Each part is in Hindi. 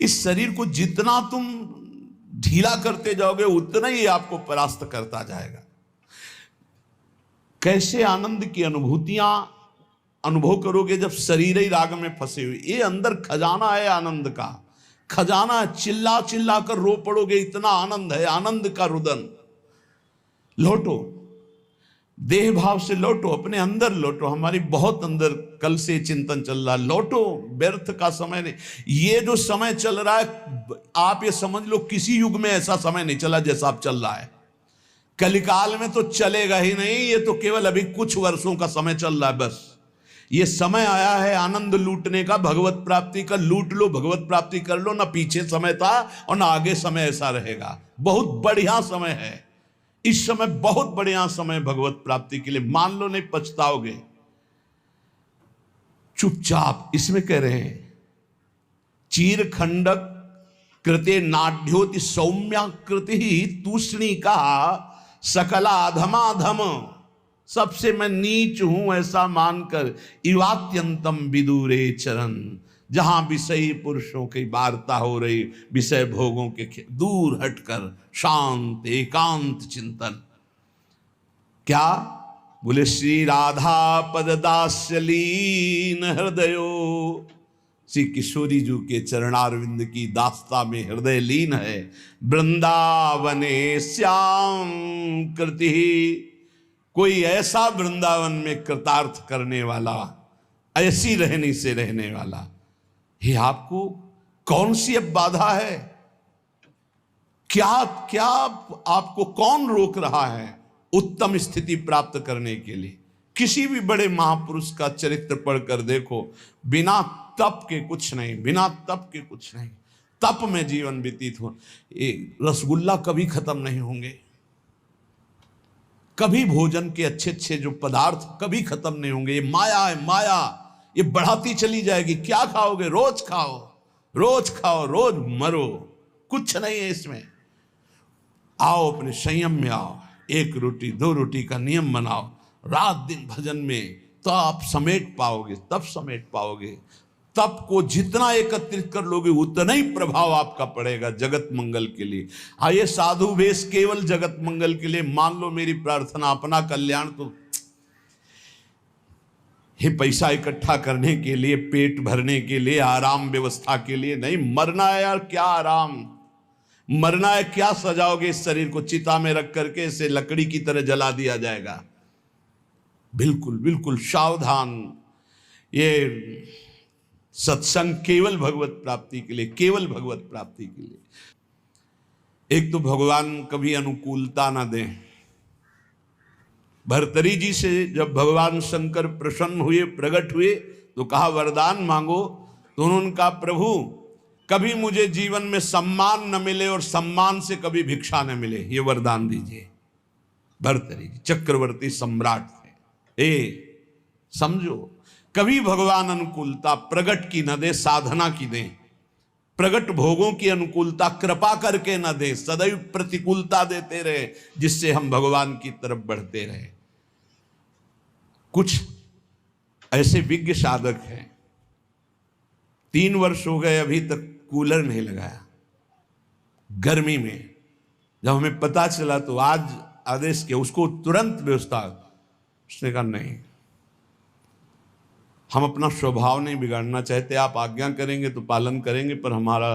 इस शरीर को जितना तुम ढीला करते जाओगे उतना ही आपको परास्त करता जाएगा। कैसे आनंद की अनुभूतियां अनुभव करोगे जब शरीर ही राग में फंसे हुए। ये अंदर खजाना है आनंद का, खजाना है। चिल्ला चिल्ला कर रो पड़ोगे, इतना आनंद है, आनंद का रुदन। लौटो, देह भाव से लौटो, अपने अंदर लौटो। हमारी बहुत अंदर कल से चिंतन चल रहा है, लौटो, व्यर्थ का समय नहीं। ये जो समय चल रहा है, आप ये समझ लो किसी युग में ऐसा समय नहीं चला जैसा आप चल रहा है। कलिकाल में तो चलेगा ही नहीं, ये तो केवल अभी कुछ वर्षों का समय चल रहा है बस। ये समय आया है आनंद लूटने का, भगवत प्राप्ति का। लूट लो, भगवत प्राप्ति कर लो। ना पीछे समय था और ना आगे समय ऐसा रहेगा। बहुत बढ़िया समय है इस समय, बहुत बढ़िया समय भगवत प्राप्ति के लिए। मान लो, नहीं पछताओगे। चुपचाप इसमें कह रहे हैं, चीर खंडक कृते नाड्योति सौम्याकृति तूष्णी का सकला अधमाधम। सबसे मैं नीच हूं ऐसा मानकर इवात्यंतम विदुरे चरण। जहां विषयी पुरुषों की वार्ता हो रही, विषय भोगों के दूर हटकर शांत एकांत चिंतन। क्या बोले? श्री राधा पद दास्यलीन हृदयो। श्री किशोरी जी के चरणारविंद की दास्ता में हृदय लीन है। वृंदावने श्याम कृति। कोई ऐसा वृंदावन में कृतार्थ करने वाला, ऐसी रहनी से रहने वाला। ये आपको कौन सी अब बाधा है? क्या क्या आपको कौन रोक रहा है उत्तम स्थिति प्राप्त करने के लिए? किसी भी बड़े महापुरुष का चरित्र पढ़कर देखो, बिना तप के कुछ नहीं, बिना तप के कुछ नहीं। तप में जीवन व्यतीत हो। ये रसगुल्ला कभी खत्म नहीं होंगे, कभी भोजन के अच्छे अच्छे जो पदार्थ कभी खत्म नहीं होंगे। ये माया है, माया ये बढ़ाती चली जाएगी। क्या खाओगे? रोज खाओ, रोज खाओ, रोज मरो, कुछ नहीं है इसमें। आओ अपने संयम में आओ, एक रोटी दो रोटी का नियम बनाओ, रात दिन भजन में, तो आप समेट पाओगे, तब समेट पाओगे। तप को जितना एकत्रित कर लोगे उतना ही प्रभाव आपका पड़ेगा जगत मंगल के लिए। ये साधु वेश केवल जगत मंगल के लिए। मान लो मेरी प्रार्थना अपना कल्याण, तो ये पैसा इकट्ठा करने के लिए, पेट भरने के लिए, आराम व्यवस्था के लिए नहीं। मरना है यार, क्या आराम, मरना है। क्या सजाओगे इस शरीर को? चिता में रख करके इसे लकड़ी की तरह जला दिया जाएगा। बिल्कुल बिल्कुल सावधान। ये सत्संग केवल भगवत प्राप्ति के लिए, केवल भगवत प्राप्ति के लिए। एक तो भगवान कभी अनुकूलता ना दें। भर्तरी जी से जब भगवान शंकर प्रसन्न हुए, प्रकट हुए, तो कहा वरदान मांगो। तो उन्होंने कहा प्रभु कभी मुझे जीवन में सम्मान न मिले और सम्मान से कभी भिक्षा न मिले, ये वरदान दीजिए। भर्तरी जी चक्रवर्ती सम्राट थे। समझो, कभी भगवान अनुकूलता प्रगट की न दे, साधना की दे। प्रगट भोगों की अनुकूलता कृपा करके न दे, सदैव प्रतिकूलता देते रहे, जिससे हम भगवान की तरफ बढ़ते रहे। कुछ ऐसे विज्ञ साधक हैं, 3 वर्ष हो गए अभी तक कूलर नहीं लगाया। गर्मी में जब हमें पता चला तो आज आदेश किया, उसको तुरंत व्यवस्था। उसने कहा नहीं, हम अपना स्वभाव नहीं बिगाड़ना चाहते, आप आज्ञा करेंगे तो पालन करेंगे, पर हमारा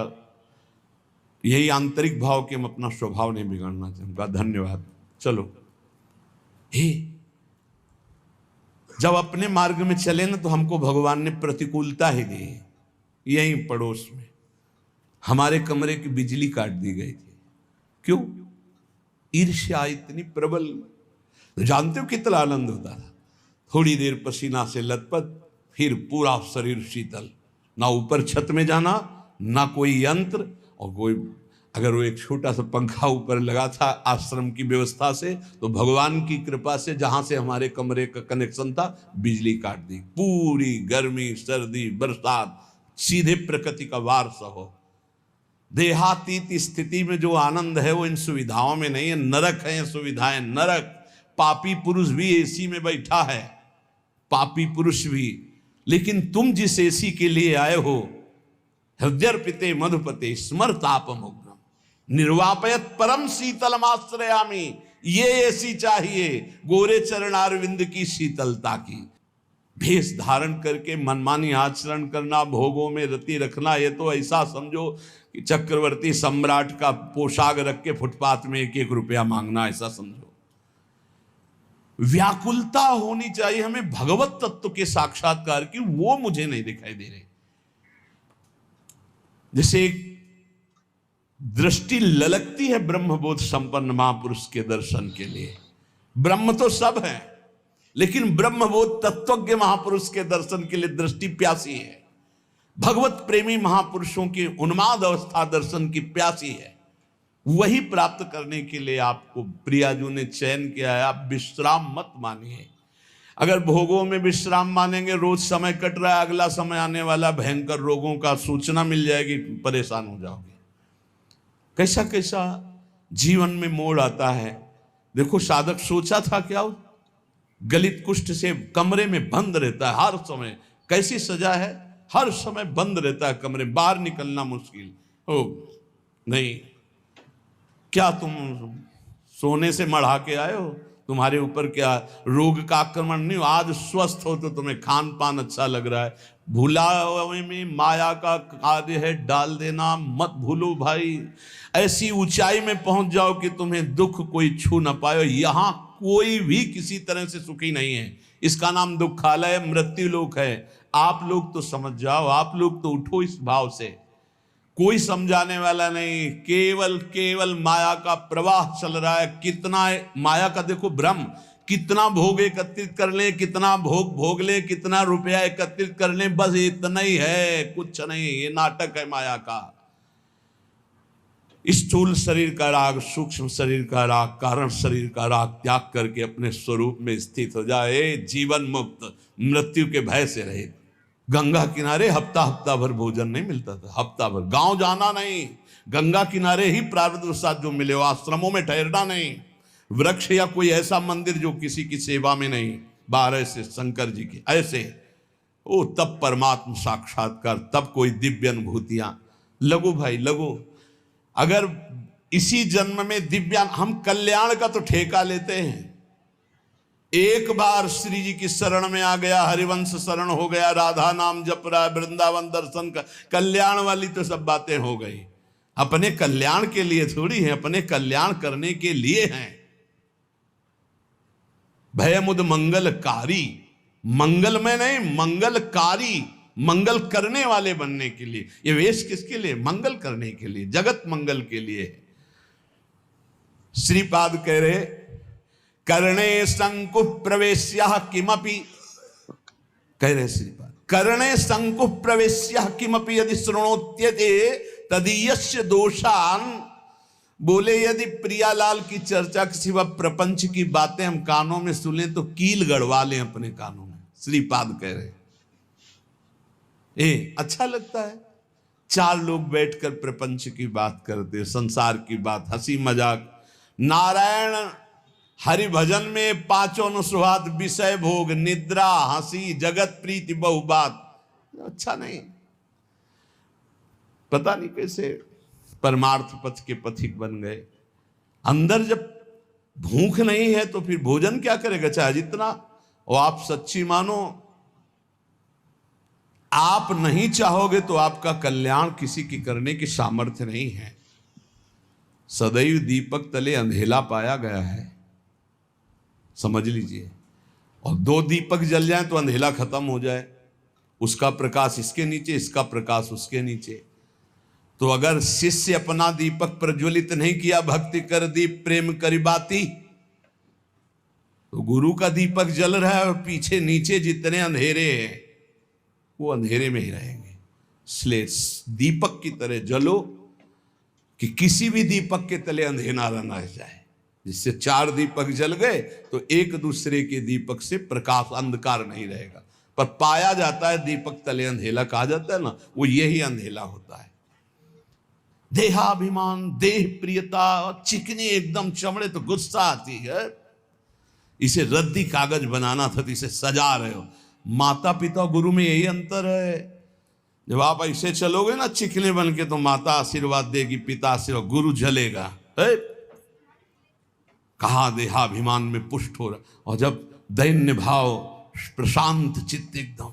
यही आंतरिक भाव कि हम अपना स्वभाव नहीं बिगाड़ना चाहते। कहा धन्यवाद, चलो। हे, जब अपने मार्ग में चले ना तो हमको भगवान ने प्रतिकूलता ही दी। यहीं पड़ोस में हमारे कमरे की बिजली काट दी गई थी। क्यों? ईर्ष्या इतनी प्रबल। तो जानते हो कितना आनंद होता था? थोड़ी देर पसीना से लथपथ, फिर पूरा शरीर शीतल। ना ऊपर छत में जाना, ना कोई यंत्र, और कोई अगर वो एक छोटा सा पंखा ऊपर लगा था आश्रम की व्यवस्था से, तो भगवान की कृपा से जहां से हमारे कमरे का कनेक्शन था बिजली काट दी। पूरी गर्मी सर्दी बरसात सीधे प्रकृति का वार सहो। देहातीत स्थिति में जो आनंद है वो इन सुविधाओं में नहीं है। नरक है ये सुविधाएं, नरक। पापी पुरुष भी एसी में बैठा है, पापी पुरुष भी। लेकिन तुम जिस एसी के लिए आए हो हृदयर्पिते मधुपते स्मरतापमुग्रम निर्वापयत परम शीतलमाश्रयामि। ये ऐसी चाहिए गोरे चरणारविंद की शीतलता की। भेष धारण करके मनमानी आचरण करना, भोगों में रति रखना, ये तो ऐसा समझो कि चक्रवर्ती सम्राट का पोशाक रख के फुटपाथ में 1-1 रुपया मांगना, ऐसा समझो। व्याकुलता होनी चाहिए हमें भगवत तत्व के साक्षात्कार की, वो मुझे नहीं दिखाई दे रही। जैसे एक दृष्टि ललकती है ब्रह्मबोध संपन्न महापुरुष के दर्शन के लिए। ब्रह्म तो सब है, लेकिन ब्रह्मबोध तत्वज्ञ महापुरुष के दर्शन के लिए दृष्टि प्यासी है। भगवत प्रेमी महापुरुषों की उन्माद अवस्था दर्शन की प्यासी है। वही प्राप्त करने के लिए आपको प्रियाजू ने चयन किया है। आप विश्राम मत मानिए। अगर भोगों में विश्राम मानेंगे, रोज समय कट रहा है, अगला समय आने वाला भयंकर रोगों का सूचना मिल जाएगी, परेशान हो जाओगे। कैसा कैसा जीवन में मोड़ आता है। देखो, साधक सोचा था क्या, गलित कुष्ठ से कमरे में बंद रहता है हर समय। कैसी सजा है, हर समय बंद रहता है कमरे, बाहर निकलना मुश्किल हो। नहीं, क्या तुम सोने से मढ़ा के आए हो? तुम्हारे ऊपर क्या रोग का आक्रमण नहीं हो? आज स्वस्थ हो तो तुम्हें खान पान अच्छा लग रहा है। भुलावे में माया का कार्य है डाल देना, मत भूलो भाई। ऐसी ऊंचाई में पहुंच जाओ कि तुम्हें दुख कोई छू ना पाए। यहां कोई भी किसी तरह से सुखी नहीं है। इसका नाम दुखालय मृत्यु लोक है। आप लोग तो समझ जाओ, आप लोग तो उठो इस भाव से। कोई समझाने वाला नहीं, केवल केवल माया का प्रवाह चल रहा है। कितना माया का देखो भ्रम, कितना भोग एकत्रित कर लें, कितना भोग भोग लें, कितना रुपया एकत्रित कर लें, बस इतना ही है, कुछ नहीं। ये नाटक है माया का। स्थूल शरीर का राग, सूक्ष्म शरीर का राग, कारण शरीर का राग त्याग करके अपने स्वरूप में स्थित हो जाए। जीवन मुक्त, मृत्यु के भय से रहे। गंगा किनारे हफ्ता हफ्ता भर भोजन नहीं मिलता था। हफ्ता भर गांव जाना नहीं, गंगा किनारे ही प्रारब्ध साथ जो मिले। आश्रमों में ठहरना नहीं, वृक्ष या कोई ऐसा मंदिर जो किसी की सेवा में नहीं। 12 से शंकर जी के ऐसे, ओ तब परमात्म साक्षात्कार, तब कोई दिव्य अनुभूतियां। लगो भाई लगो। अगर इसी जन्म में दिव्यान, हम कल्याण का तो ठेका लेते हैं। एक बार श्री जी की शरण में आ गया, हरिवंश शरण हो गया, राधा नाम जप रहा, वृंदावन दर्शन का, कल्याण वाली तो सब बातें हो गई। अपने कल्याण के लिए थोड़ी है, अपने कल्याण करने के लिए हैं। भयमुद मंगलकारी, मंगल में नहीं, मंगलकारी, मंगल करने वाले बनने के लिए। ये वेश किसके लिए? मंगल करने के लिए, जगत मंगल के लिए। श्रीपाद कह रहे, कर्णे शंकु प्रवेश्य किमपि, कह रहे श्रीपाद, कर्णे शंकु प्रवेश्य किमपि यदि शृणोत्यते तदीयस्य दोषान। बोले यदि प्रियालाल की चर्चा, किसी व प्रपंच की बातें हम कानों में सुने तो कील गड़वा लें अपने कानों में। श्रीपाद कह रहे, अच्छा लगता है 4 लोग बैठकर प्रपंच की बात करते, संसार की बात, हंसी मजाक। नारायण हरि भजन में 5 अनुस्वाद, विषय भोग, निद्रा, हंसी, जगत प्रीति, बहुबात। अच्छा नहीं। पता नहीं कैसे परमार्थ पथ के पथिक बन गए। अंदर जब भूख नहीं है तो फिर भोजन क्या करेगा, चाहे जितना। और आप सच्ची मानो, आप नहीं चाहोगे तो आपका कल्याण किसी की करने की सामर्थ्य नहीं है। सदैव दीपक तले अंधेला पाया गया है, समझ लीजिए। और 2 दीपक जल जाएं तो अंधेला खत्म हो जाए। उसका प्रकाश इसके नीचे, इसका प्रकाश उसके नीचे। तो अगर शिष्य अपना दीपक प्रज्वलित नहीं किया, भक्ति कर दीप प्रेम करी बाती, तो गुरु का दीपक जल रहा है और पीछे नीचे जितने अंधेरे हैं वो अंधेरे में ही रहेंगे। इसलिए दीपक की तरह जलो कि किसी भी दीपक के तले अंधेरा न रह जाए। जिससे 4 दीपक जल गए तो एक दूसरे के दीपक से प्रकाश, अंधकार नहीं रहेगा। पर पाया जाता है दीपक तले अंधेला कहा जाता है ना, वो यही अंधेला होता है। देहाभिमान, देह प्रियता, चिकनी एकदम चमड़े तो गुस्सा आती है। इसे रद्दी कागज बनाना था तो इसे सजा रहे हो। माता पिता गुरु में यही अंतर है। जब आप ऐसे चलोगे ना चिकने बन के, तो माता आशीर्वाद देगी, पिता आशीर्वाद, गुरु जलेगा, कहा देहाभिमान में पुष्ट हो रहा। और जब दैन्य भाव, प्रशांत चित्त एकदम,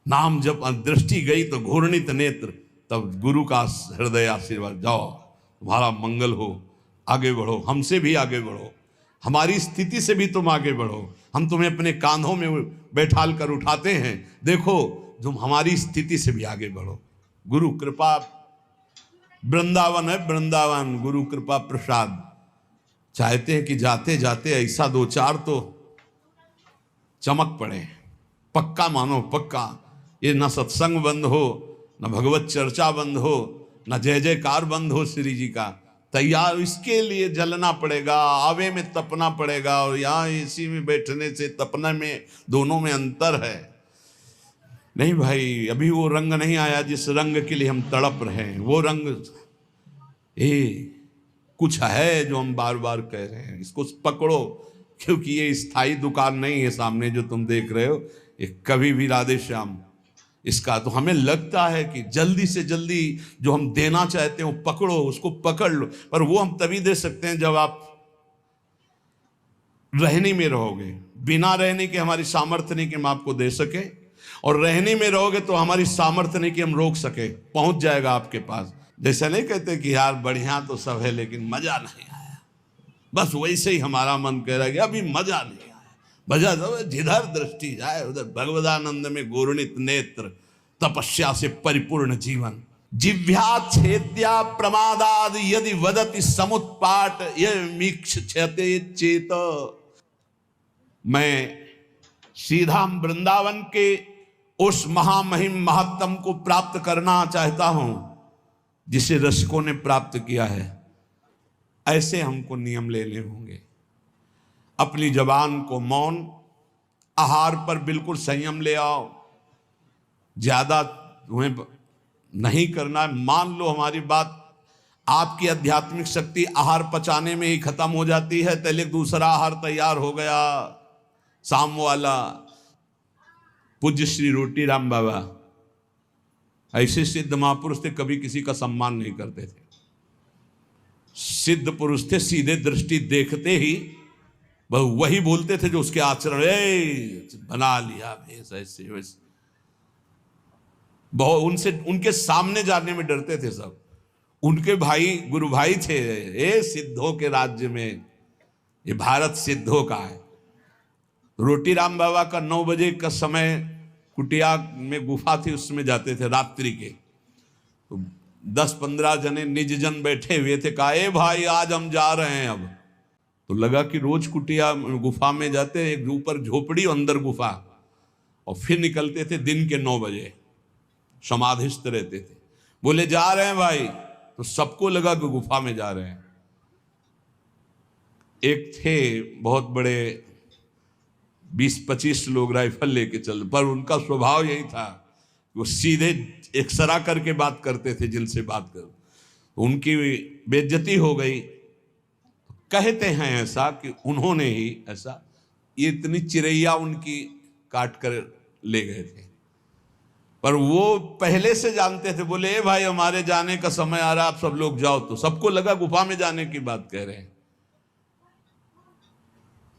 नाम जब दृष्टि गई तो घूर्णित नेत्र, तब गुरु का हृदय आशीर्वाद, जाओ तुम्हारा मंगल हो, आगे बढ़ो, हमसे भी आगे बढ़ो, हमारी स्थिति से भी तुम आगे बढ़ो, हम तुम्हें अपने कांधों में बैठाल कर उठाते हैं, देखो तुम हमारी स्थिति से भी आगे बढ़ो। गुरु कृपा, वृंदावन है वृंदावन, गुरु कृपा प्रसाद। चाहते हैं कि जाते जाते ऐसा दो चार तो चमक पड़े, पक्का मानो पक्का। ये न सत्संग बंद हो, न भगवत चर्चा बंद हो, न जय जयकार बंद हो श्री जी का। तैयार इसके लिए जलना पड़ेगा, आवे में तपना पड़ेगा, और यहाँ एसी में बैठने से तपने में दोनों में अंतर है। नहीं भाई, अभी वो रंग नहीं आया जिस रंग के लिए हम तड़प रहे हैं। वो रंग कुछ है जो हम बार बार कह रहे हैं, इसको पकड़ो, क्योंकि ये स्थायी दुकान नहीं है सामने जो तुम देख रहे हो, ये कभी भी राधे श्याम इसका। तो हमें लगता है कि जल्दी से जल्दी जो हम देना चाहते हैं वो पकड़ो, उसको पकड़ लो, पर वो हम तभी दे सकते हैं जब आप रहने में रहोगे। बिना रहने के हमारी सामर्थ्य नहीं कि हम आपको दे सके, और रहने में रहोगे तो हमारी सामर्थ्य नहीं कि हम रोक सके, पहुंच जाएगा आपके पास। जैसा नहीं कहते कि यार बढ़िया तो सब है लेकिन मजा नहीं आया, बस वैसे ही हमारा मन कह रहा है कि अभी मजा नहीं आया। मजा तो जिधर दृष्टि जाए उधर भगवदानंद में घूर्णित नेत्र, तपस्या से परिपूर्ण जीवन। जिह्वा छेद्या प्रमादाद यदि वदति समुत्पाट यह मीक्षते चेत। मैं सीधा वृंदावन के उस महामहिम महत्तम को प्राप्त करना चाहता हूं जिसे रसिकों ने प्राप्त किया है। ऐसे हमको नियम लेने होंगे। अपनी जबान को मौन, आहार पर बिल्कुल संयम ले आओ, ज्यादा तुम्हें नहीं करना। मान लो हमारी बात, आपकी आध्यात्मिक शक्ति आहार पचाने में ही खत्म हो जाती है, पहले दूसरा आहार तैयार हो गया शाम वाला। पूज्य श्री रोटी राम बाबा ऐसे सिद्ध महापुरुष थे, कभी किसी का सम्मान नहीं करते थे। सिद्ध पुरुष थे, सीधे दृष्टि देखते ही वही बोलते थे जो उसके आचरण, बना लिया भेष ऐसे वैसे। बहुत उनसे, उनके सामने जाने में डरते थे सब। उनके भाई गुरु भाई थे, सिद्धों के राज्य में, ये भारत सिद्धों का है। रोटी राम बाबा का 9 बजे का समय, कुटिया में गुफा थी उसमें जाते थे रात्रि के। तो 10-15 जने निज जन बैठे हुए थे, कहा भाई आज हम जा रहे हैं। अब तो लगा कि रोज कुटिया गुफा में जाते, एक ऊपर झोपड़ी अंदर गुफा, और फिर निकलते थे दिन के 9 बजे, समाधिस्थ रहते थे। बोले जा रहे हैं भाई, तो सबको लगा कि गुफा में जा रहे हैं। एक थे बहुत बड़े, 20-25 लोग राइफल लेके चल, पर उनका स्वभाव यही था, वो सीधे एक्सरा करके बात करते थे जिनसे बात कर। उनकी बेइज्जती हो गई। कहते हैं ऐसा कि उन्होंने ही ऐसा, ये इतनी चिड़ैया उनकी काट कर ले गए थे, पर वो पहले से जानते थे। बोले भाई हमारे जाने का समय आ रहा, आप सब लोग जाओ। तो सबको लगा गुफा में जाने की बात कह रहे हैं।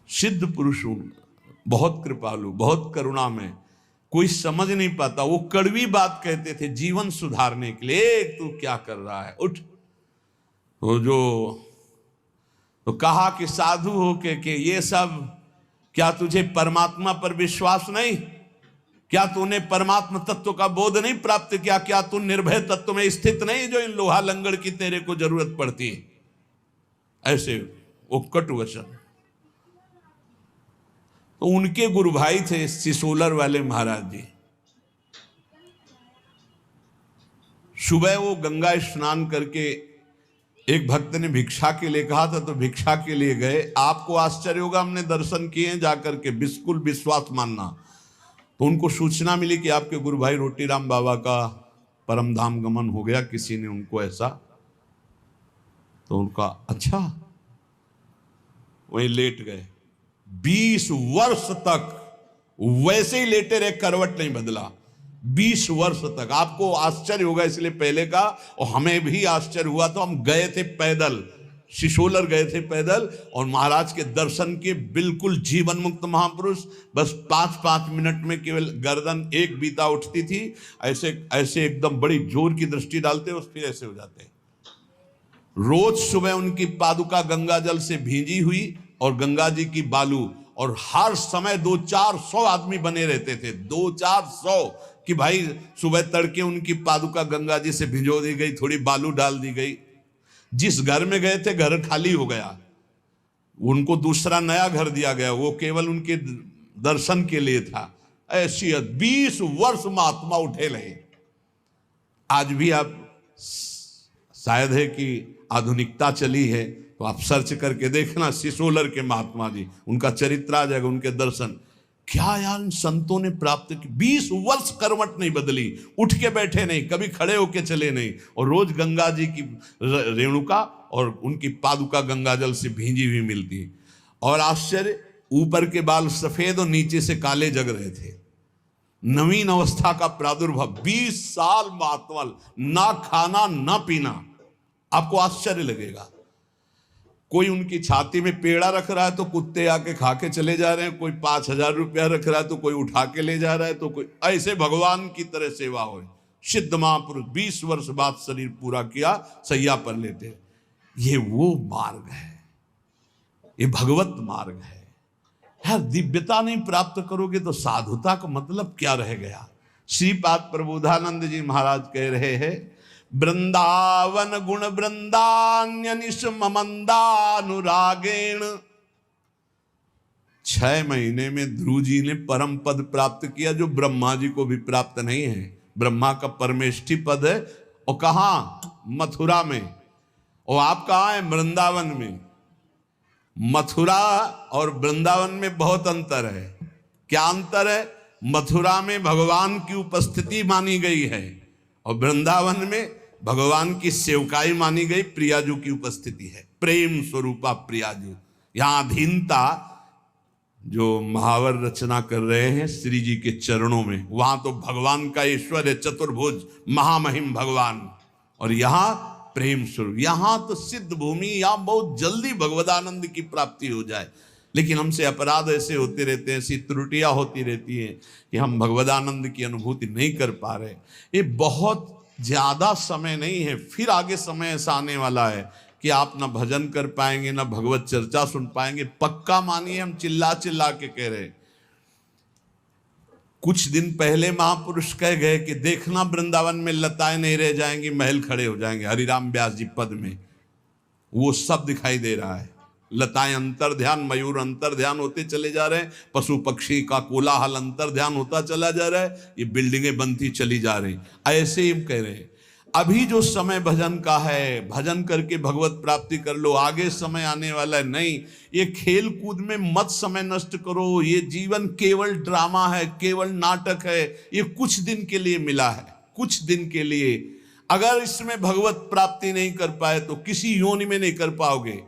सिद्ध पुरुष बहुत कृपालु, बहुत करुणा में, कोई समझ नहीं पाता। वो कड़वी बात कहते थे जीवन सुधारने के लिए, तू क्या कर रहा है, उठ। तो कहा कि साधु हो के ये सब, क्या तुझे परमात्मा पर विश्वास नहीं? क्या तूने परमात्मा तत्व का बोध नहीं प्राप्त किया? क्या तू निर्भय तत्व में स्थित नहीं जो इन लोहा लंगड़ की तेरे को जरूरत पड़ती है? ऐसे वो कटु वचन। तो उनके गुरु भाई थे सिसोलर वाले महाराज जी। सुबह वो गंगा स्नान करके, एक भक्त ने भिक्षा के लिए कहा था तो भिक्षा के लिए गए। आपको आश्चर्य होगा, हमने दर्शन किए जाकर के, बिल्कुल विश्वास मानना। तो उनको सूचना मिली कि आपके गुरु भाई रोटी राम बाबा का परम धाम गमन हो गया, किसी ने उनको ऐसा। तो उनका अच्छा, वहीं लेट गए। 20 वर्ष तक वैसे ही लेटे रहे, करवट नहीं बदला। 20 वर्ष तक। आपको आश्चर्य होगा इसलिए पहले का, और हमें भी आश्चर्य हुआ। तो हम गए थे पैदल, सिसोलर गए थे पैदल, और महाराज के दर्शन किए। बिल्कुल जीवन मुक्त महापुरुष। बस 5-5 मिनट में केवल गर्दन एक बीता उठती थी, ऐसे ऐसे एकदम बड़ी जोर की दृष्टि डालते और फिर ऐसे हो जाते। रोज सुबह उनकी पादुका गंगा जल से भींजी हुई और गंगा जी की बालू, और हर समय 200-400 आदमी बने रहते थे। 200-400 कि भाई सुबह तड़के उनकी पादुका गंगा जी से भिजो दी गई, थोड़ी बालू डाल दी गई। जिस घर में गए थे घर खाली हो गया, उनको दूसरा नया घर दिया गया, वो केवल उनके दर्शन के लिए था। ऐसी 20 वर्ष महात्मा उठे रहे। आज भी आप, शायद है कि आधुनिकता चली है तो आप सर्च करके देखना, सिसोलर के महात्मा जी, उनका चरित्र आ जाएगा, उनके दर्शन। क्या यार इन संतों ने प्राप्त की। 20 वर्ष करवट नहीं बदली, उठ के बैठे नहीं, कभी खड़े होके चले नहीं, और रोज गंगा जी की रेणुका और उनकी पादुका गंगा जल से भींजी हुई मिलती। और आश्चर्य, ऊपर के बाल सफेद और नीचे से काले जग रहे थे। नवीन अवस्था का प्रादुर्भाव। 20 साल महात्मा, ना खाना ना पीना। आपको आश्चर्य लगेगा। कोई उनकी छाती में पेड़ा रख रहा है तो कुत्ते आके खा के चले जा रहे हैं, कोई 5,000 रुपया रख रहा है तो कोई उठा के ले जा रहा है, तो कोई ऐसे भगवान की तरह सेवा हो। सिद्ध महापुरुष 20 वर्ष बाद शरीर पूरा किया, सैया पर लेटे। ये वो मार्ग है, ये भगवत मार्ग है। यार दिव्यता नहीं प्राप्त करोगे तो साधुता का मतलब क्या रह गया। श्रीपाद प्रबोधानंद जी महाराज कह रहे हैं, वृंदावन गुण वृंदान्यनिश ममंदानुरागेण। 6 महीने में ध्रुव जी ने परम पद प्राप्त किया, जो ब्रह्मा जी को भी प्राप्त नहीं है। ब्रह्मा का परमेष्ठी पद है, और कहाँ? मथुरा में। और आप कहाँ हैं? वृंदावन में। मथुरा और वृंदावन में बहुत अंतर है। क्या अंतर है? मथुरा में भगवान की उपस्थिति मानी गई है, और वृंदावन में भगवान की सेवकाई मानी गई, प्रियाजू की उपस्थिति है। प्रेम स्वरूपा प्रियाजू। यहां अधीनता, जो महावर रचना कर रहे हैं श्री जी के चरणों में, वहां तो भगवान का ऐश्वर्य, चतुर्भुज महामहिम भगवान, और यहां प्रेम स्वरूप। यहां तो सिद्ध भूमि, यहां बहुत जल्दी भगवदानंद की प्राप्ति हो जाए। लेकिन हमसे अपराध ऐसे होते रहते हैं, ऐसी त्रुटियां होती रहती हैं कि हम भगवदानंद की अनुभूति नहीं कर पा रहे। ये बहुत ज्यादा समय नहीं है, फिर आगे समय ऐसा आने वाला है कि आप ना भजन कर पाएंगे, ना भगवत चर्चा सुन पाएंगे। पक्का मानिए, हम चिल्ला चिल्ला के कह रहे। कुछ दिन पहले महापुरुष कह गए कि देखना वृंदावन में लताएं नहीं रह जाएंगी, महल खड़े हो जाएंगे। हरिराम व्यास जी पद में वो सब दिखाई दे रहा है। लताएं अंतर ध्यान, मयूर अंतर ध्यान होते चले जा रहे हैं, पशु पक्षी का कोलाहल अंतर ध्यान होता चला जा रहा है, ये बिल्डिंगें बनती चली जा रही। ऐसे ही हम कह रहे हैं, अभी जो समय भजन का है, भजन करके भगवत प्राप्ति कर लो, आगे समय आने वाला है। नहीं, ये खेल कूद में मत समय नष्ट करो। ये जीवन केवल ड्रामा है, केवल नाटक है। ये कुछ दिन के लिए मिला है, कुछ दिन के लिए। अगर इसमें भगवत प्राप्ति नहीं कर पाए तो किसी योनि में नहीं कर पाओगे,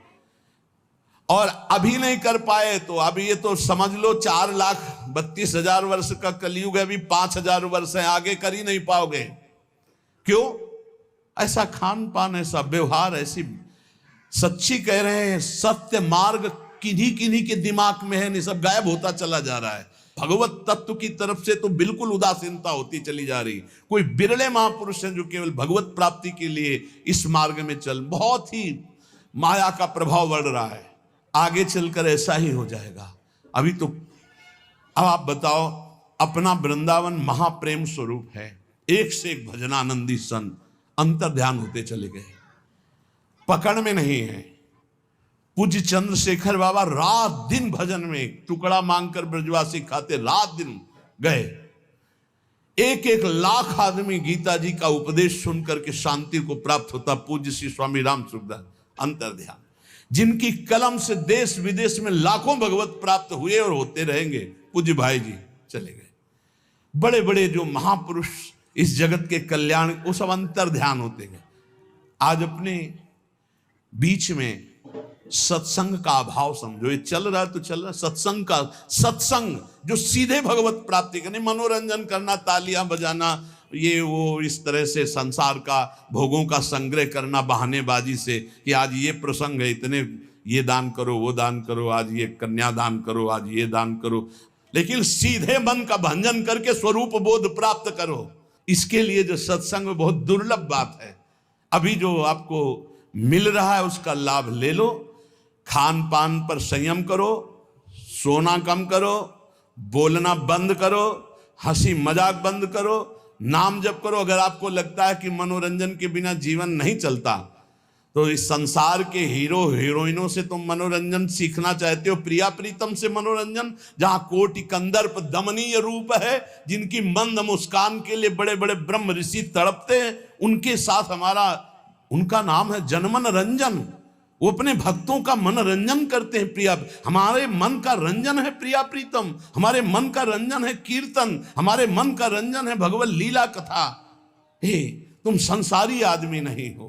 और अभी नहीं कर पाए तो अभी ये तो समझ लो 4,32,000 वर्ष का कलयुग है, अभी 5,000 वर्ष है, आगे कर ही नहीं पाओगे। क्यों? ऐसा खान पान, ऐसा व्यवहार, ऐसी सच्ची कह रहे हैं, सत्य मार्ग किन्हीं के दिमाग में है, नहीं, सब गायब होता चला जा रहा है। भगवत तत्व की तरफ से तो बिल्कुल उदासीनता होती चली जा रही। कोई बिरले महापुरुष हैं जो केवल भगवत प्राप्ति के लिए इस मार्ग में चल। बहुत ही माया का प्रभाव बढ़ रहा है, आगे चलकर ऐसा ही हो जाएगा। अभी तो अब आप बताओ, अपना वृंदावन महाप्रेम स्वरूप है, एक से एक भजनानंदी संत अंतर ध्यान होते चले गए, पकड़ में नहीं है। पूज्य चंद्रशेखर बाबा रात दिन भजन में टुकड़ा मांगकर ब्रजवासी खाते, रात दिन गए। 1-1 लाख आदमी गीता जी का उपदेश सुनकर के शांति को प्राप्त होता। पूज्य श्री स्वामी राम सुखदास अंतर ध्यान, जिनकी कलम से देश विदेश में लाखों भगवत प्राप्त हुए और होते रहेंगे। पूज्य भाई जी चले गए। बड़े बड़े जो महापुरुष इस जगत के कल्याण, वो सब अंतर ध्यान होते गए। आज अपने बीच में सत्संग का अभाव समझो। ये चल रहा है तो चल रहा है, सत्संग का, सत्संग जो सीधे भगवत प्राप्ति करने, मनोरंजन करना, तालियां बजाना, ये वो इस तरह से संसार का भोगों का संग्रह करना बहानेबाजी से कि आज ये प्रसंग है, इतने ये दान करो, वो दान करो, आज ये कन्या दान करो, आज ये दान करो, लेकिन सीधे मन का भंजन करके स्वरूप बोध प्राप्त करो। इसके लिए जो सत्संग में बहुत दुर्लभ बात है, अभी जो आपको मिल रहा है उसका लाभ ले लो। खान पान पर संयम करो, सोना कम करो, बोलना बंद करो, हंसी मजाक बंद करो, नाम जप करो। अगर आपको लगता है कि मनोरंजन के बिना जीवन नहीं चलता, तो इस संसार के हीरो हीरोइनों से तुम मनोरंजन सीखना चाहते हो, प्रिया प्रीतम से मनोरंजन, जहां कोटि कंदर्प दमनीय रूप है, जिनकी मंद मुस्कान के लिए बड़े बड़े ब्रह्म ऋषि तड़पते हैं, उनके साथ हमारा, उनका नाम है जनमन रंजन। वो अपने भक्तों का मनोरंजन करते हैं। प्रिया, हमारे मन का रंजन है प्रिया प्रीतम, हमारे मन का रंजन है कीर्तन, हमारे मन का रंजन है भगवत लीला कथा। हे, तुम संसारी आदमी नहीं हो,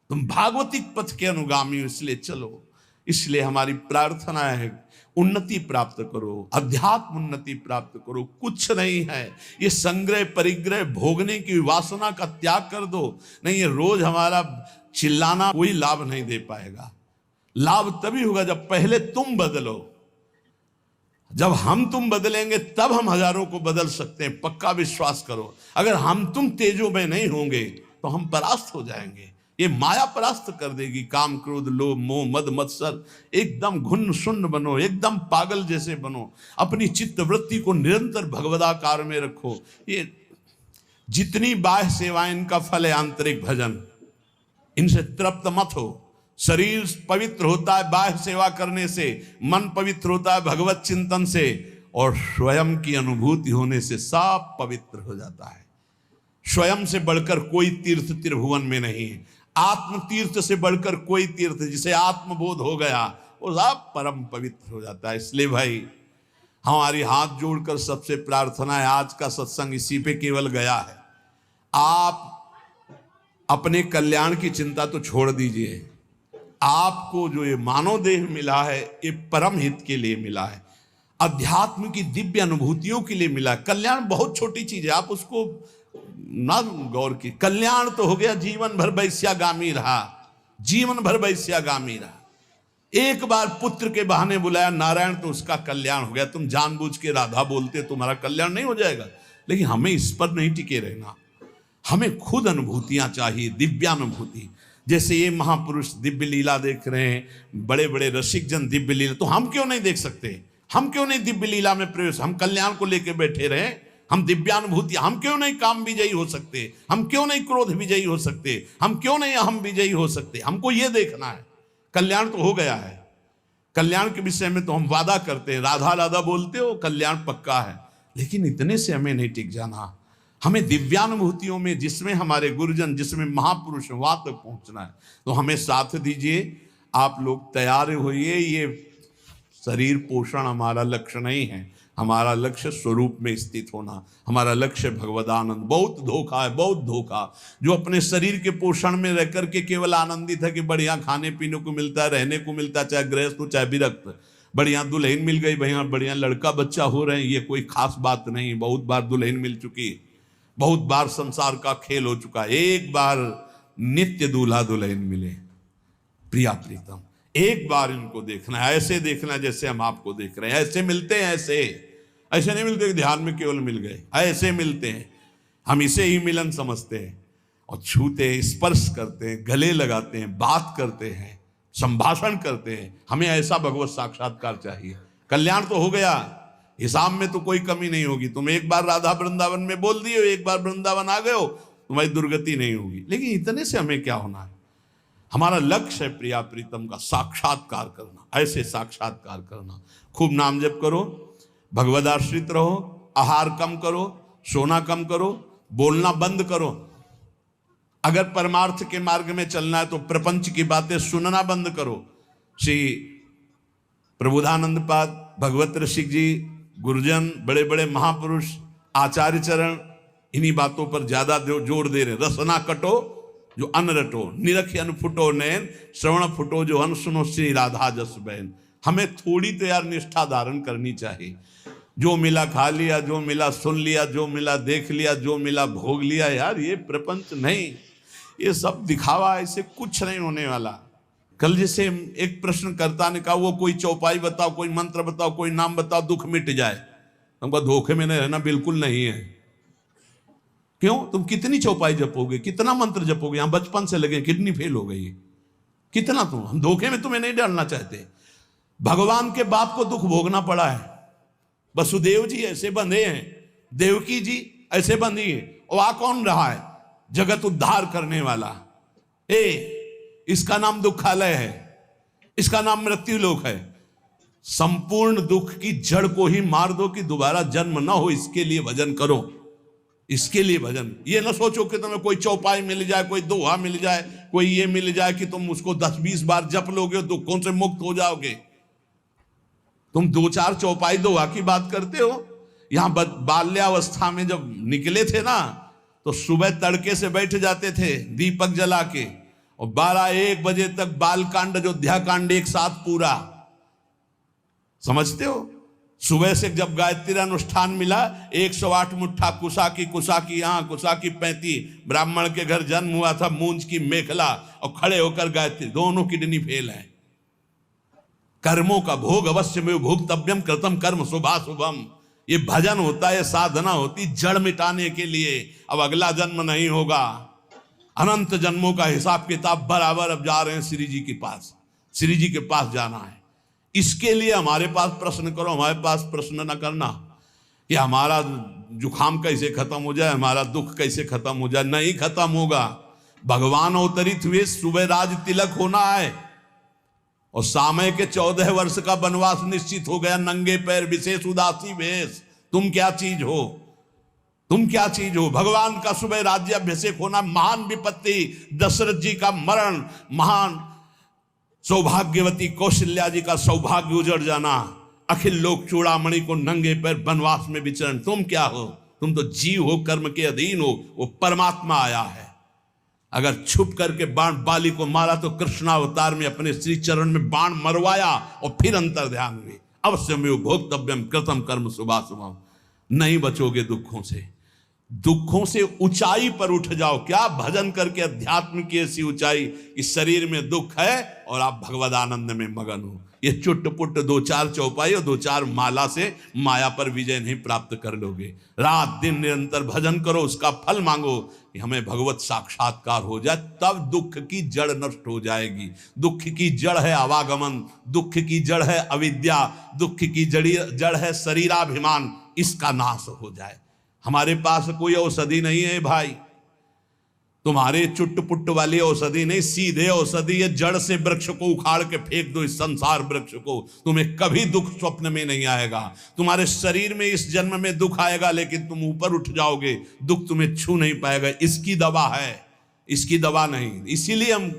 तुम भागवतिक पथ के अनुगामी हो, इसलिए चलो। इसलिए हमारी प्रार्थना है, उन्नति प्राप्त करो, अध्यात्म उन्नति प्राप्त करो। कुछ नहीं है ये संग्रह परिग्रह भोगने की वासना का त्याग कर दो। नहीं, ये रोज हमारा चिल्लाना कोई लाभ नहीं दे पाएगा। लाभ तभी होगा जब पहले तुम बदलो। जब हम तुम बदलेंगे तब हम हजारों को बदल सकते हैं, पक्का विश्वास करो। अगर हम तुम तेजो में नहीं होंगे तो हम परास्त हो जाएंगे। ये माया परास्त कर देगी। काम क्रोध लोभ मोह मद मत्सर, एकदम घुन्न शून्य बनो, एकदम पागल जैसे बनो। अपनी चित्त वृत्ति को निरंतर भगवदाकार में रखो। ये जितनी बाह्य सेवाएं, इनका फल है आंतरिक भजन। इनसे तृप्त मत हो। शरीर पवित्र होता है बाह्य सेवा करने से, मन पवित्र होता है भगवत चिंतन से, और स्वयं की अनुभूति होने से सब पवित्र हो जाता है। स्वयं से बढ़कर कोई तीर्थ त्रिभुवन में नहीं है। आत्म तीर्थ से बढ़कर कोई तीर्थ, जिसे आत्मबोध हो गया वो सब परम पवित्र हो जाता है। इसलिए भाई, हमारी हाथ जोड़कर सबसे प्रार्थना है, आज का सत्संग इसी पे केवल गया है। आप अपने कल्याण की चिंता तो छोड़ दीजिए। आपको जो ये मानव देह मिला है, ये परम हित के लिए मिला है, अध्यात्म की दिव्य अनुभूतियों के लिए मिला है। कल्याण बहुत छोटी चीज है, आप उसको ना गौर की। कल्याण तो हो गया जीवन भर वैश्यागामी रहा, जीवन भर वैश्यागामी रहा। एक बार पुत्र के बहाने बुलाया नारायण तो उसका कल्याण हो गया। तुम जानबूझ के राधा बोलते, तुम्हारा कल्याण नहीं हो जाएगा। लेकिन हमें इस पर नहीं टिके रहना, हमें खुद अनुभूतियां चाहिए, दिव्यानुभूति। जैसे ये महापुरुष दिव्य लीला देख रहे हैं, बड़े बड़े रसिक जन दिव्य लीला, तो हम क्यों नहीं देख सकते? हम क्यों नहीं दिव्य लीला में प्रवेश? हम कल्याण को लेकर बैठे रहे, हम दिव्यानुभूति, हम क्यों नहीं काम विजयी हो सकते? हम क्यों नहीं क्रोध विजयी हो सकते? हम क्यों नहीं अहम विजयी हो सकते? हमको ये देखना है। कल्याण तो हो गया है, कल्याण के विषय में तो हम वादा करते हैं, राधा राधा बोलते हो, कल्याण पक्का है। लेकिन इतने से हमें नहीं टिक जाना। हमें दिव्यानुभूतियों में, जिसमें हमारे गुरुजन, जिसमें महापुरुष, वहां तक पहुंचना है। तो हमें साथ दीजिए, आप लोग तैयार होइए। ये शरीर पोषण हमारा लक्ष्य नहीं है, हमारा लक्ष्य स्वरूप में स्थित होना, हमारा लक्ष्य भगवदानंद। बहुत धोखा है, बहुत धोखा, जो अपने शरीर के पोषण में रह करके केवल आनंदित है कि बढ़िया खाने पीने को मिलता है, रहने को मिलता है, चाहे गृहस्थ हो चाहे विरक्त, बढ़िया दुल्हन मिल गई, भैया बढ़िया लड़का बच्चा हो रहे हैं, ये कोई खास बात नहीं। बहुत बार दुल्हन मिल चुकी, बहुत बार संसार का खेल हो चुका। एक बार नित्य दूल्हा दुल्हन मिले, प्रिया प्रीतम, एक बार इनको देखना है, ऐसे देखना है जैसे हम आपको देख रहे हैं। ऐसे मिलते हैं, ऐसे नहीं मिलते कि ध्यान में केवल मिल गए, ऐसे मिलते हैं। हम इसे ही मिलन समझते हैं, और छूते हैं, स्पर्श करते हैं, गले लगाते हैं, बात करते हैं, संभाषण करते हैं। हमें ऐसा भगवत साक्षात्कार चाहिए। कल्याण तो हो गया, हिसाब में तो कोई कमी नहीं होगी। तुम एक बार राधा वृंदावन में बोल दिए, एक बार वृंदावन आ गए हो, तुम्हारी दुर्गति नहीं होगी। लेकिन इतने से हमें क्या होना है? हमारा लक्ष्य है प्रिया प्रीतम का साक्षात्कार करना, ऐसे साक्षात्कार करना। खूब नाम जप करो, भगवदाश्रित रहो, आहार कम करो, सोना कम करो, बोलना बंद करो। अगर परमार्थ के मार्ग में चलना है तो प्रपंच की बातें सुनना बंद करो। श्री प्रबोधानंद पाद, भगवत ऋषिक जी, गुरुजन, बड़े बड़े महापुरुष, आचार्य चरण, इन्हीं बातों पर ज्यादा जोर दे रहे। रसना कटो, जो अन रटो, निरखि अन फुटो नैन, श्रवण फुटो जो अन सुनो श्री राधा जस बहन। हमें थोड़ी तो यार निष्ठा धारण करनी चाहिए। जो मिला खा लिया, जो मिला सुन लिया, जो मिला देख लिया, जो मिला भोग लिया, यार ये प्रपंच नहीं, ये सब दिखावा, ऐसे कुछ नहीं होने वाला। कल जैसे एक प्रश्नकर्ता ने कहा वो कोई चौपाई बताओ, कोई मंत्र बताओ, कोई नाम बताओ, दुख मिट जाए। हमको धोखे में नहीं रहना, बिल्कुल नहीं है। क्यों? तुम कितनी चौपाई जपोगे, कितना मंत्र जपोगे? यहां बचपन से लगे, किडनी फेल हो गई, कितना तुम, हम धोखे में तुम्हें नहीं डालना चाहते। भगवान के बाप को दुख भोगना पड़ा है। वसुदेव जी ऐसे बंधे हैं, देवकी जी ऐसे बंधी है, और आ कौन रहा है? जगत उद्धार करने वाला। इसका नाम दुखालय है, इसका नाम मृत्यु लोक है। संपूर्ण दुख की जड़ को ही मार दो कि दोबारा जन्म ना हो, इसके लिए भजन करो, इसके लिए भजन। ये ना सोचो कि तुम्हें कोई चौपाई मिल जाए, कोई दोहा मिल जाए, कोई ये मिल जाए कि तुम उसको 10-20 बार जप लोगे, दुखों से मुक्त हो जाओगे। तुम 2-4 चौपाई दोहा की बात करते हो। यहां बाल्यावस्था में जब निकले थे ना, तो सुबह तड़के से बैठ जाते थे दीपक जला के, और 12-1 बजे तक बालकांड अयोध्या कांड एक साथ पूरा, समझते हो? सुबह से जब गायत्री अनुष्ठान मिला, 108 मुट्ठा कुसा की यहाँ, कुसा की 35, ब्राह्मण के घर जन्म हुआ था, मूंज की मेखला, और खड़े होकर गायत्री, दोनों किडनी फेल है। कर्मों का भोग अवश्य में भोक्तव्यम कृतम कर्म शुभाशुभम। ये भजन होता है, साधना होती जड़ मिटाने के लिए। अब अगला जन्म नहीं होगा, अनंत जन्मों का हिसाब किताब बराबर। अब जा रहे हैं श्री जी के पास, श्री जी के पास जाना है। इसके लिए हमारे पास प्रश्न करो, हमारे पास प्रश्न न करना कि हमारा जुखाम कैसे खत्म हो जाए, हमारा दुख कैसे खत्म हो जाए। नहीं खत्म होगा। भगवान अवतरित हुए, सुबह राज तिलक होना है, और सामय के 14 वर्ष का वनवास निश्चित हो गया। नंगे पैर विशेष उदासी वेश, तुम क्या चीज हो, तुम क्या चीज हो? भगवान का सुबह राज्याभिषेक होना, महान विपत्ति, दशरथ जी का मरण, महान सौभाग्यवती कौशल्या जी का सौभाग्य उजड़ जाना, अखिल लोक चूड़ामणि को नंगे पैर वनवास में विचरण। तुम क्या हो? तुम तो जीव हो, कर्म के अधीन हो। वो परमात्मा आया है। अगर छुप करके बाण बाली को मारा, तो कृष्णावतार में अपने श्री चरण में बाण मरवाया, और फिर अंतर ध्यान हुए। अवश्य में भोक्तव्यम कृतम कर्म शुभाशुभम। नहीं बचोगे दुखों से, दुखों से ऊंचाई पर उठ जाओ। क्या? भजन करके अध्यात्म की ऐसी ऊंचाई कि शरीर में दुख है और आप भगवद आनंद में मगन हो। ये चुटपुट 2-4 चौपाई और 2-4 माला से माया पर विजय नहीं प्राप्त कर लोगे। रात दिन निरंतर भजन करो, उसका फल मांगो कि हमें भगवत साक्षात्कार हो जाए, तब दुख की जड़ नष्ट हो जाएगी। दुख की जड़ है आवागमन, दुख की जड़ है अविद्या, दुख की जड़ है शरीराभिमान। इसका नाश हो जाए। हमारे पास कोई औषधि नहीं है भाई, तुम्हारे चुट्ट-पुट्ट वाली औषधि नहीं, सीधे औषधि है। जड़ से वृक्ष को उखाड़ के फेंक दो, इस संसार वृक्ष को, तुम्हें कभी दुख स्वप्न में नहीं आएगा। तुम्हारे शरीर में इस जन्म में दुख आएगा, लेकिन तुम ऊपर उठ जाओगे, दुख तुम्हें छू नहीं पाएगा। इसकी दवा है, इसकी दवा नहीं। इसीलिए हम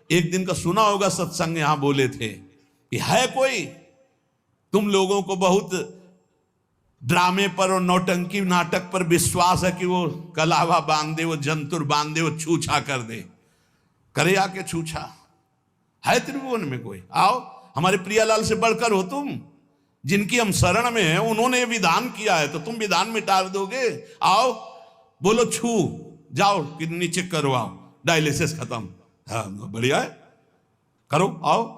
एक दिन का सुना होगा सत्संग, यहां बोले थे कि है कोई, तुम लोगों को बहुत ड्रामे पर और नौटंकी नाटक पर विश्वास है कि वो कलावा बांध दे, वो जंतुर बांध दे, वो छूछा कर दे। करे आके छूछा है त्रिभुवन में कोई? आओ, हमारे प्रियालाल से बढ़कर हो तुम, जिनकी हम शरण में हैं। उन्होंने विधान किया है, तो तुम विधान मिटा दोगे? आओ, बोलो छू जाओ, किडनी चेक करवाओ, डायलिसिस खत्म। हाँ, बढ़िया है, करो, आओ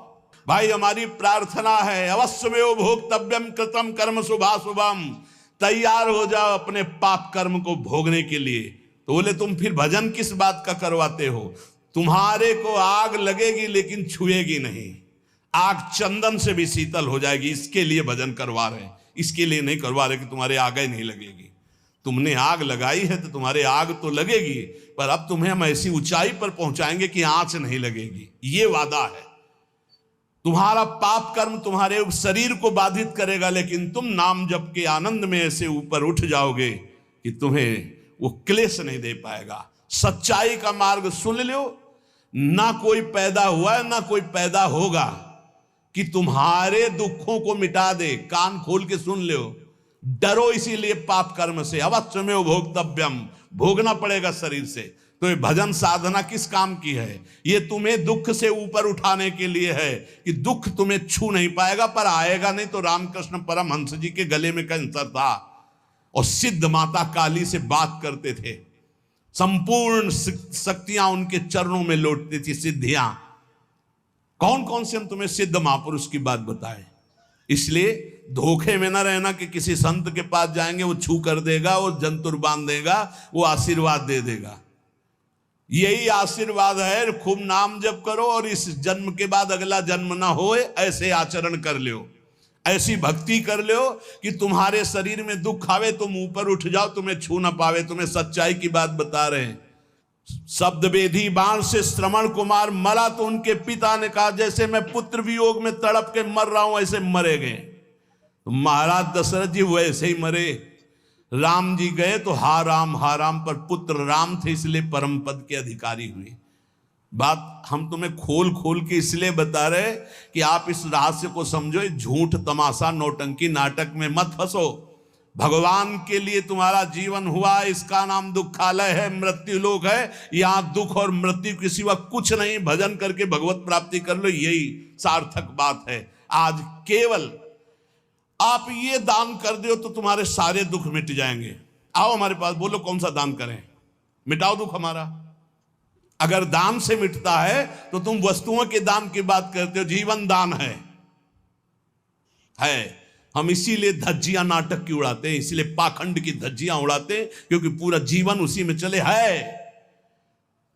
भाई। हमारी प्रार्थना है, अवश्य में भोक्तव्यम कृतम कर्म शुभाशुभम। तैयार हो जाओ अपने पाप कर्म को भोगने के लिए। तो बोले तुम फिर भजन किस बात का करवाते हो? तुम्हारे को आग लगेगी लेकिन छुएगी नहीं, आग चंदन से भी शीतल हो जाएगी। इसके लिए भजन करवा रहे हैं, इसके लिए नहीं करवा रहे कि तुम्हारे आग ही नहीं लगेगी। तुमने आग लगाई है तो तुम्हारे आग तो लगेगी, पर अब तुम्हें हम ऐसी ऊंचाई पर पहुंचाएंगे कि आंच नहीं लगेगी। ये वादा है। तुम्हारा पाप कर्म तुम्हारे शरीर को बाधित करेगा, लेकिन तुम नाम जप के आनंद में ऐसे ऊपर उठ जाओगे कि तुम्हें वो क्लेश नहीं दे पाएगा। सच्चाई का मार्ग सुन लो, ना कोई पैदा हुआ है ना कोई पैदा होगा कि तुम्हारे दुखों को मिटा दे। कान खोल के सुन लो। डरो इसीलिए पाप कर्म से, अवश्य में भोक्तव्यम, भोगना पड़ेगा शरीर से। तो ये भजन साधना किस काम की है? ये तुम्हें दुख से ऊपर उठाने के लिए है कि दुख तुम्हें छू नहीं पाएगा, पर आएगा नहीं। तो रामकृष्ण परमहंस जी के गले में कैंसर था और सिद्ध माता काली से बात करते थे, संपूर्ण शक्तियां उनके चरणों में लौटती थी, सिद्धियां। कौन कौन से हम तुम्हें सिद्ध महापुरुष की बात बताए। इसलिए धोखे में ना रहना कि किसी संत के पास जाएंगे वो छू कर देगा, वो जंतुर बांध देगा, वो आशीर्वाद दे देगा। यही आशीर्वाद है, खूब नाम जप करो और इस जन्म के बाद अगला जन्म ना होए, ऐसे आचरण कर लो, ऐसी भक्ति कर लो कि तुम्हारे शरीर में दुख आवे तुम ऊपर उठ जाओ, तुम्हें छू ना पावे। तुम्हें सच्चाई की बात बता रहे हैं। शब्द वेदी बाण से श्रवण कुमार मरा तो उनके पिता ने कहा जैसे मैं पुत्र वियोग में तड़प के मर रहा हूं ऐसे मरे गए। तो महाराज दशरथ जी वैसे ही मरे। राम जी गए तो हा राम पर पुत्र राम थे, इसलिए परम पद के अधिकारी हुए। बात हम तुम्हें खोल खोल के इसलिए बता रहे कि आप इस रहस्य को समझो। झूठ तमाशा नौटंकी नाटक में मत फंसो। भगवान के लिए तुम्हारा जीवन हुआ, इसका नाम दुखालय है, मृत्यु लोक है। यहां दुख और मृत्यु के सिवा कुछ नहीं। भजन करके भगवत प्राप्ति कर लो, यही सार्थक बात है। आज केवल आप ये दान कर दो तो तुम्हारे सारे दुख मिट जाएंगे। आओ हमारे पास, बोलो कौन सा दान करें, मिटाओ दुख हमारा। अगर दान से मिटता है तो तुम वस्तुओं के दान की बात करते हो, जीवन दान है। हम इसीलिए धज्जियां नाटक की उड़ाते हैं, इसीलिए पाखंड की धज्जियां उड़ाते हैं, क्योंकि पूरा जीवन उसी में चले है।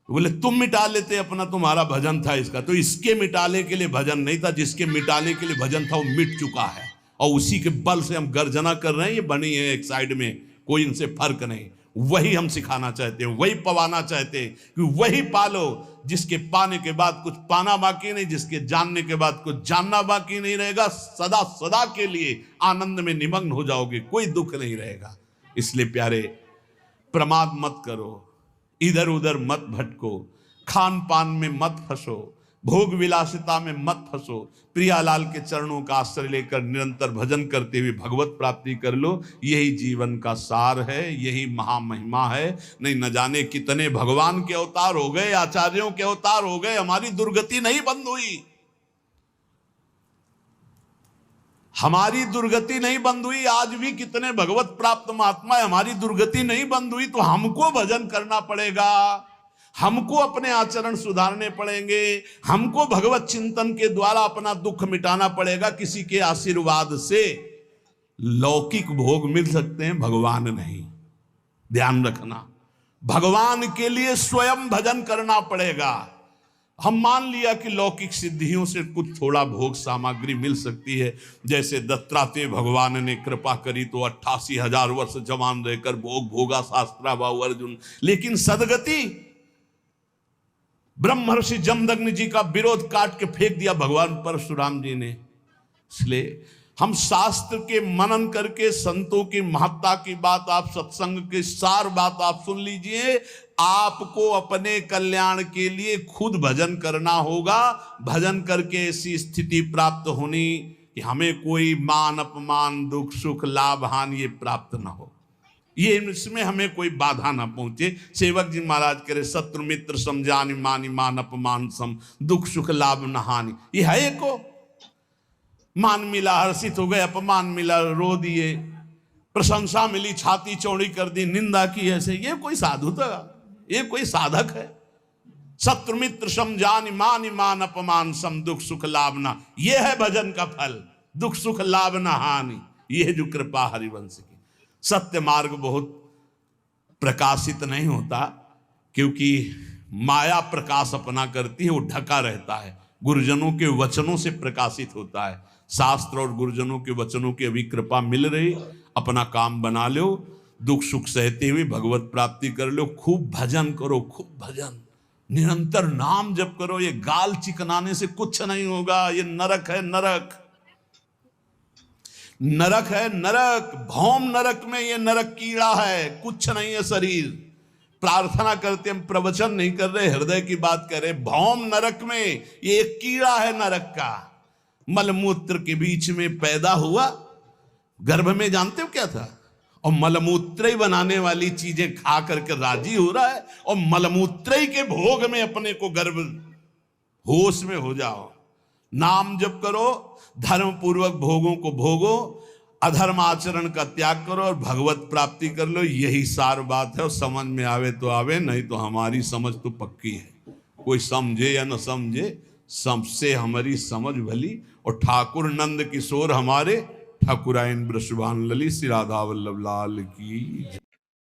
बोले तुम मिटा लेते अपना, तुम्हारा भजन था इसका। तो इसके मिटाने के लिए भजन नहीं था, जिसके मिटाने के लिए भजन था वो मिट चुका है, और उसी के बल से हम गर्जना कर रहे हैं। ये बनी है एक साइड में, कोई इनसे फर्क नहीं। वही हम सिखाना चाहते हैं, वही पवाना चाहते हैं कि वही पालो जिसके पाने के बाद कुछ पाना बाकी नहीं, जिसके जानने के बाद कुछ जानना बाकी नहीं रहेगा। सदा सदा के लिए आनंद में निमग्न हो जाओगे, कोई दुख नहीं रहेगा। इसलिए प्यारे, प्रमाद मत करो, इधर उधर मत भटको, खान पान में मत फंसो, भोग विलासिता में मत फंसो। प्रियालाल के चरणों का आश्रय लेकर निरंतर भजन करते हुए भगवत प्राप्ति कर लो। यही जीवन का सार है, यही महामहिमा है। नहीं न जाने कितने भगवान के अवतार हो गए, आचार्यों के अवतार हो गए, हमारी दुर्गति नहीं बंद हुई। हमारी दुर्गति नहीं बंद हुई। आज भी कितने भगवत प्राप्त महात्मा, हमारी दुर्गति नहीं बंद हुई। तो हमको भजन करना पड़ेगा, हमको अपने आचरण सुधारने पड़ेंगे, हमको भगवत चिंतन के द्वारा अपना दुख मिटाना पड़ेगा। किसी के आशीर्वाद से लौकिक भोग मिल सकते हैं, भगवान नहीं। ध्यान रखना, भगवान के लिए स्वयं भजन करना पड़ेगा। हम मान लिया कि लौकिक सिद्धियों से कुछ थोड़ा भोग सामग्री मिल सकती है। जैसे दत्तात्रेय भगवान ने कृपा करी तो 88,000 वर्ष जवान रहकर भोग भोगा शास्त्राबाहु अर्जुन। लेकिन सदगति, ब्रह्मर्षि जमदग्नि जी का विरोध काट के फेंक दिया भगवान परशुराम जी ने। इसलिए हम शास्त्र के मनन करके संतों की महत्ता की बात, आप सत्संग की सार बात आप सुन लीजिए। आपको अपने कल्याण के लिए खुद भजन करना होगा। भजन करके ऐसी स्थिति प्राप्त होनी कि हमें कोई मान अपमान दुख सुख लाभ हानि ये प्राप्त ना हो, ये इसमें हमें कोई बाधा ना पहुंचे। सेवक जी महाराज करे शत्रु मित्र समझानी मानी मान अपमान सम, दुख सुख लाभ न हानि। ये है एको, मान मिला हर्षित हो गए, अपमान मिला रो दिए, प्रशंसा मिली छाती चौड़ी कर दी, निंदा की ऐसे। ये कोई साधु था, ये कोई साधक है? शत्रु मित्र समझानी मानी मान अपमान सम, दुख सुख लाभ ना। ये है भजन का फल, दुख सुख लाभ न हानि। ये है जो कृपा हरिवंश की। सत्य मार्ग बहुत प्रकाशित नहीं होता, क्योंकि माया प्रकाश अपना करती है, वो ढका रहता है। गुरुजनों के वचनों से प्रकाशित होता है। शास्त्र और गुरुजनों के वचनों की अभी कृपा मिल रही, अपना काम बना लो, दुख सुख सहते हुए भगवत प्राप्ति कर लो। खूब भजन करो, खूब भजन, निरंतर नाम जप करो। ये गाल चिकनाने से कुछ नहीं होगा। ये नरक है, नरक नरक है, नरक भौम नरक में ये नरक कीड़ा है, कुछ नहीं है शरीर। प्रार्थना करते हम प्रवचन नहीं कर रहे, हृदय की बात कर रहे। भौम नरक में ये एक कीड़ा है नरक का। मलमूत्र के बीच में पैदा हुआ, गर्भ में जानते हो क्या था? और मलमूत्र बनाने वाली चीजें खा करके राजी हो रहा है, और मलमूत्र के भोग में अपने को गर्व, होश में हो जाओ। नाम जप करो, धर्म पूर्वक भोगों को भोगो, अधर्म आचरण का त्याग करो और भगवत प्राप्ति कर लो। यही सार बात है। और समझ में आवे तो आवे, नहीं तो हमारी समझ तो पक्की है। कोई समझे या न समझे, सबसे हमारी समझ भली। और ठाकुर नंद किशोर हमारे ठाकुरायन ब्रशवान लली श्री राधा वल्लभ लाल की।